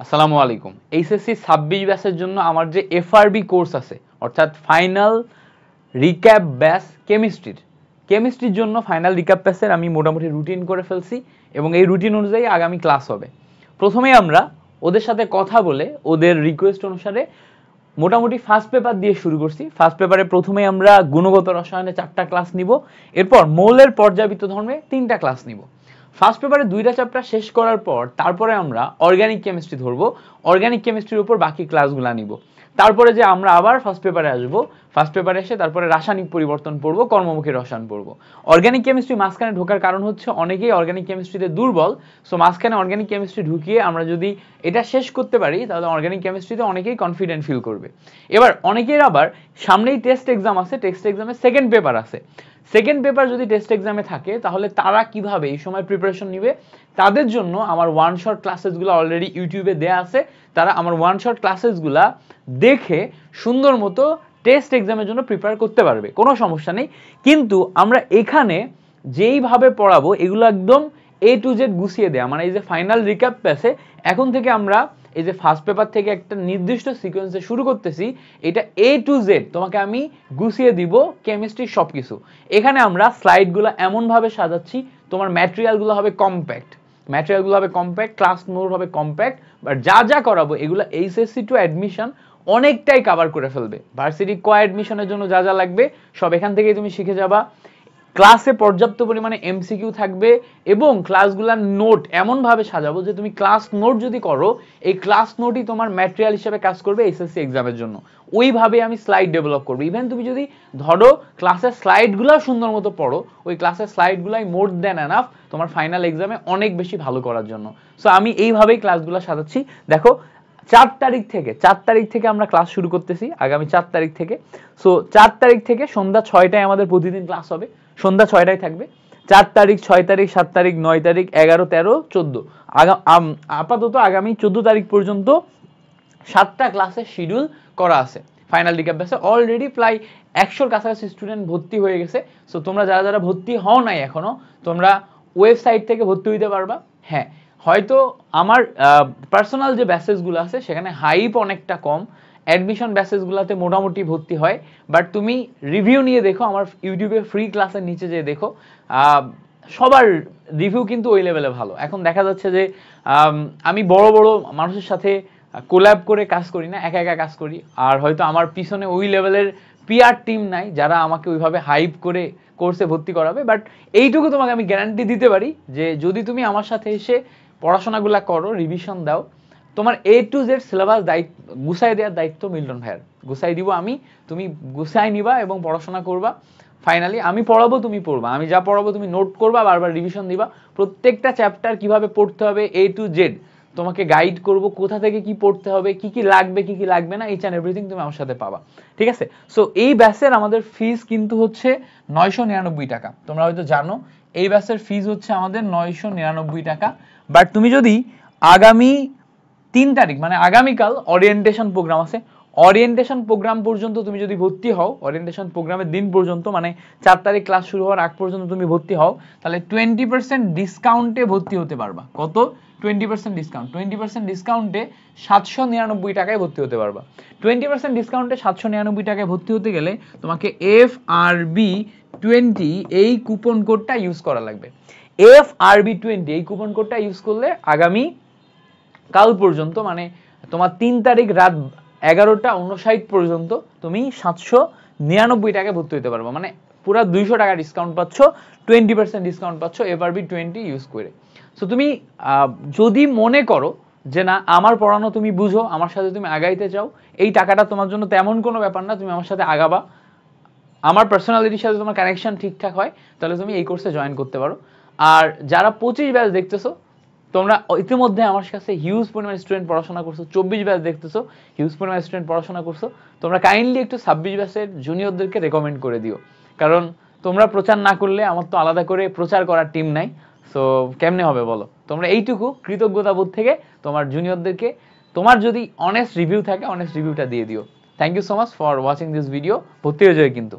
আসসালামু আলাইকুম। এইচএসসি 26 ব্যাচের জন্য আমার যে এফআরবি কোর্স আছে, অর্থাৎ ফাইনাল রিক্যাপ ব্যাচ কেমিস্ট্রির জন্য ফাইনাল রিক্যাপ ব্যাচের আমি মোটামুটি রুটিন করে ফেলছি এবং এই রুটিন অনুযায়ী আগামী ক্লাস হবে। প্রথমেই আমরা ওদের সাথে কথা বলে ওদের রিকোয়েস্ট অনুসারে মোটামুটি ফার্স্ট পেপার দিয়ে শুরু করছি। ফার্স্ট পেপারে প্রথমে আমরা গুণগত রসায়নে 4টা ক্লাস নিব, এরপর মৌলের পর্যাবৃত্ত ধর্মে 3টা ক্লাস নিব। ফার্স্ট পেপারে 2টা চ্যাপ্টার শেষ করার পর তারপরে আমরা অর্গানিক কেমিস্ট্রি ধরবো, অর্গানিক কেমিস্ট্রির উপর বাকি ক্লাসগুলো নিব। তারপরে যে আমরা আবার ফার্স্ট পেপারে আসবো, ফার্স্ট পেপারে এসে তারপরে রাসায়নিক পরিবর্তন পড়বো, কর্মমুখী রসায়ন পড়বো। অর্গানিক কেমিস্ট্রি মাঝখানে ঢোকার কারণ হচ্ছে অনেকেই অর্গানিক কেমিস্ট্রিতে দুর্বল, সো মাঝখানে অর্গানিক কেমিস্ট্রি ঢুকিয়ে আমরা যদি এটা শেষ করতে পারি তাহলে অর্গানিক কেমিস্ট্রিতে অনেকেই কনফিডেন্ট ফিল করবে। এবার অনেকের আবার সামনেই টেস্ট এক্সাম আছে, টেস্ট এক্সামে সেকেন্ড পেপার আছে। সেকেন্ড পেপার যদি টেস্ট এক্সামে থাকে তাহলে তারা কিভাবে এই সময় প্রিপারেশন নিবে, তাদের জন্য আমার ওয়ান শট ক্লাসেসগুলো অলরেডি ইউটিউবে দেয়া আছে। তারা আমার ওয়ান শট ক্লাসেসগুলা দেখে সুন্দর মতো টেস্ট এক্সামের জন্য প্রিপেয়ার করতে পারবে, কোনো সমস্যা নেই। কিন্তু আমরা এখানে যেইভাবে পড়াবো এগুলো একদম এ টু জেড গুছিয়ে দেয়া, মানে এই যে ফাইনাল রিক্যাপ পেছে এখন থেকে আমরা এই যে ফার্স্ট পেপার থেকে একটা নির্দিষ্ট সিকোয়েন্সে শুরু করতেছি, এটা এ টু জেড তোমাকে আমি গুছিয়ে দিব কেমিস্ট্রি সব কিছু। এখানে আমরা স্লাইডগুলো এমনভাবে সাজাচ্ছি, তোমার ম্যাটেরিয়ালগুলো হবে কম্প্যাক্ট, ক্লাস নোট হবে কম্প্যাক্ট, বাট যা যা করাবো এগুলো এইচএসসি টু অ্যাডমিশন অনেকটাই কভার করে ফেলবে। ভার্সিটি কো অ্যাডমিশনের জন্য যা যা লাগবে সব এখান থেকেই তুমি শিখে যাবা। ক্লাসে পর্যাপ্ত পরিমাণে এমসিকিউ থাকবে এবং ক্লাসগুলোর নোট এমনভাবে সাজাবো যে তুমি ক্লাস নোট যদি করো, এই ক্লাস নোটই তোমার ম্যাটেরিয়াল হিসেবে কাজ করবে এসএসসি এক্সামের জন্য। ওইভাবে আমি স্লাইড ডেভেলপ করবো। ইভেন তুমি যদি ধরো ক্লাসের স্লাইডগুলো সুন্দর মতো পড়ো, ওই ক্লাসের স্লাইডগুলাই মোর দ্যান এনাফ তোমার ফাইনাল এক্সামে অনেক বেশি ভালো করার জন্য। সো আমি এইভাবেই ক্লাসগুলো সাজাচ্ছি। দেখো 4 তারিখ থেকে আমরা ক্লাস শুরু করতেছি, আগামী 4 তারিখ থেকে। সো 4 তারিখ থেকে সন্ধ্যা 6টায় আমাদের প্রতিদিন ক্লাস হবে, সন্ধ্যা 6টায় থাকবে। 4 তারিখ, 6 তারিখ, 7 তারিখ, 9 তারিখ, 11, 13, 14, আপাতত আগামী 14 তারিখ পর্যন্ত 7টা ক্লাসের শিডিউল করা আছে। ফাইনাল রিক্যাপ ব্যাচে অলরেডি প্রায় 100-র কাছাকাছি স্টুডেন্ট ভর্তি হয়ে গেছে। সো তোমরা যারা যারা ভর্তি হও নাই এখনো, তোমরা ওয়েবসাইট থেকে ভর্তি হইতে পারবা। হ্যাঁ, হয়তো আমার পার্সোনাল যে ব্যাচেসগুলো আছে সেখানে হাইপ অনেকটা কম, অ্যাডমিশন ব্যাচেসগুলোতে মোটামুটি ভর্তি হয়, বাট তুমি রিভিউ নিয়ে দেখো, আমার ইউটিউবে ফ্রি ক্লাসের নিচে যেয়ে দেখো, সবার রিভিউ কিন্তু ওই লেভেলে ভালো। এখন দেখা যাচ্ছে যে আমি বড় বড় মানুষের সাথে কোল্যাব করে কাজ করি না, একা একা কাজ করি, আর হয়তো আমার পিছনে ওই লেভেলের পিআর টিম নাই যারা আমাকে ওইভাবে হাইপ করে কোর্সে ভর্তি করাবে। বাট এইটুকু তোমাকে আমি গ্যারান্টি দিতে পারি যে যদি তুমি আমার সাথে এসে পড়াশোনাগুলো করো, রিভিশন দাও, তোমার এ টু জেড সিলেবাস গুছাই দেওয়ার দায়িত্ব মিল্টন ভাইয়ের। গুছাই দিব আমি, তুমি গুছাই নিবা এবং পড়াশোনা করবা। ফাইনালি আমি পড়াবো, তুমি পড়বা, আমি যা পড়াবো তুমি নোট করবা, বারবার রিভিশন দিবা। প্রত্যেকটা চ্যাপ্টার কিভাবে পড়তে হবে এ টু জেড তোমাকে গাইড করব, কোথা থেকে কি পড়তে হবে, কি কি লাগবে কি কি লাগবে না, ইচ অ্যান্ড এভরিথিং তুমি আমার সাথে পাবা। ঠিক আছে? সো এই ব্যাচের আমাদের ফিস কিন্তু হচ্ছে 999 টাকা। তোমরা হয়তো জানো এই ব্যাচের ফিস হচ্ছে আমাদের 999 টাকা। বাট তুমি যদি আগামী 3 তারিখ মানে আগামীকাল ওরিয়েন্টেশন প্রোগ্রাম আছে, ওরিয়েন্টেশন প্রোগ্রাম পর্যন্ত তুমি যদি ভর্তি হও, ওরিয়েন্টেশন প্রোগ্রামের দিন পর্যন্ত মানে 4 তারিখ ক্লাস শুরু হওয়ার আগ পর্যন্ত তুমি ভর্তি হও, তাহলে 20% ডিসকাউন্টে ভর্তি হতে পারবা। কত? 20% ডিসকাউন্ট। 20% ডিসকাউন্টে 799 টাকায় ভর্তি হতে পারবা। 20% ডিসকাউন্টে 799 টাকায় ভর্তি হতে গেলে তোমাকে FRB20 এই কুপন কোডটা ইউজ করা লাগবে। FRB20 এই কুপন কোডটা ইউজ করলে আগামী কাল পর্যন্ত মানে তোমার 3 তারিখ রাত 11:59 পর্যন্ত তুমি 799 টাকায় ভর্তি হতে পারবে, মানে পুরো 200 টাকা ডিসকাউন্ট পাচ্ছ, 20% ডিসকাউন্ট পাচ্ছ FRB20 ইউজ করে। সো তুমি যদি মনে করো যে না আমার পড়ানো তুমি বুঝো, আমার সাথে তুমি আগাইতে চাও, এই টাকাটা তোমার জন্য তেমন কোনো ব্যাপার না, তুমি আমার সাথে আগাবা, আমার পার্সোনালিটির সাথে তোমার কানেকশন ঠিকঠাক হয়, তাহলে তুমি এই কোর্সে জয়েন করতে পারো। আর যারা 25 ব্যাচ দেখতেছো, তোমরা ইতিমধ্যে আমার কাছে হিউজ পরিমাণ স্টুডেন্ট পড়াশোনা করছো, 24 ব্যাচ দেখতেছো, হিউজ পরিমাণ স্টুডেন্ট পড়াশোনা করছো, তোমরা কাইন্ডলি একটু 26 ব্যাচের জুনিয়রদেরকে রেকমেন্ড করে দিও, কারণ তোমরা প্রচার না করলে আমার তো আলাদা করে প্রচার করার টিম নাই। সো কেমনে হবে বলো? তোমরা এইটুকু কৃতজ্ঞতা বোধ থেকে তোমার জুনিয়রদেরকে, তোমার যদি অনেস্ট রিভিউ থাকে অনেস্ট রিভিউটা দিয়ে দিও। Thank you so much for watching this video. ভর্তি হয়ে যাবে কিন্তু।